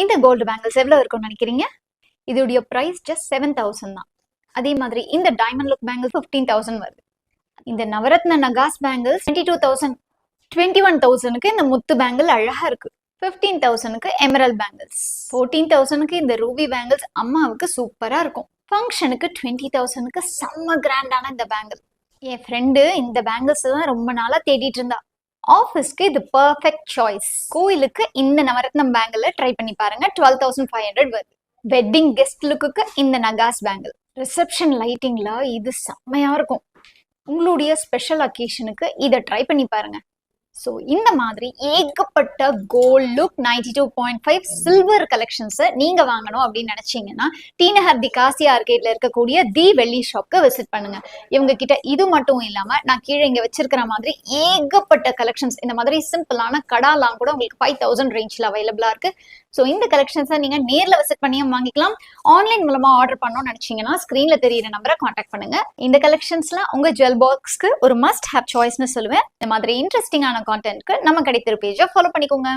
இந்த gold bangles எவ்வளவு இருக்கும்னு நினைக்கிறீங்க? இதோடைய பிரைஸ் ஜஸ்ட் 7,000 தான். அதே மாதிரி இந்த டைமண்ட் லுக் பேங்கிள்ஸ் 15,000 வருது. இந்த நவரத்ன நகாஸ் பேங்கிள்ஸ் 22,000. 21,000க்கு இந்த முத்து பேங்கிள் அழகா இருக்கு. 15,000க்கு எமரல்ட் பேங்கிள்ஸ். 14,000க்கு இந்த ரூபி பேங்கிள்ஸ் அம்மாவுக்கு சூப்பரா இருக்கும். ஃபங்க்ஷனுக்கு 20,000க்கு செம்ம கிராண்டான இந்த பேங்கிள். என் ஃப்ரெண்டு இந்த பேங்கிள்ஸ் தான் ரொம்ப நாளா தேடிட்டு இருந்தா. ஆஃபீஸ்க்கு இது பர்ஃபெக்ட் சாய்ஸ். கோயிலுக்கு இந்த நவரத்னம் பேங்கிள் ட்ரை பண்ணி பாருங்க. 12,500 வருது. வெட்டிங் கெஸ்ட் லுக்கு இந்த நகாஸ் பேங்கிள். ரிசப்ஷன் லைட்டிங்ல இது செம்மையா இருக்கும். உங்களுடைய ஸ்பெஷல் அக்கேஷனுக்கு இதை ட்ரை பண்ணி பாருங்க. ஸோ இந்த மாதிரி ஏகப்பட்ட கோல்ட் லுக் 92.5 சில்வர் கலெக்ஷன்ஸை நீங்க வாங்கணும் அப்படின்னு நினைச்சீங்கன்னா டி நகர் தி காசி ஆர்கேட்ல இருக்கக்கூடிய தி வெள்ளி ஷாப்க்கு விசிட் பண்ணுங்க. இவங்க கிட்ட இது மட்டும் இல்லாம நான் கீழே இங்க வச்சிருக்கிற மாதிரி ஏகப்பட்ட கலெக்ஷன்ஸ், இந்த மாதிரி சிம்பிளான கடாலாம் கூட உங்களுக்கு 5,000 ரேஞ்ச்ல அவைலபிளா இருக்கு. ஸோ இந்த கலெக்ஷன்ஸை நீங்க நேர்ல விசிட் பண்ணியும் வாங்கிக்கலாம். ஆன்லைன் மூலமா ஆர்டர் பண்ணணும்னு நினைச்சீங்கன்னா ஸ்கிரீன்ல தெரியிற நம்பரை கான்டாக்ட் பண்ணுங்க. இந்த கலெக்ஷன்ஸ்லாம் உங்க ஜுவல் பாக்ஸ்க்கு ஒரு மஸ்ட் ஹேவ் சாய்ஸ்னு சொல்லுவேன். இந்த மாதிரி இன்ட்ரெஸ்டிங்கான கான்டென்ட்க்கு நம்ம கிடைத்திரு பேஜை ஃபாலோ பண்ணிக்கோங்க.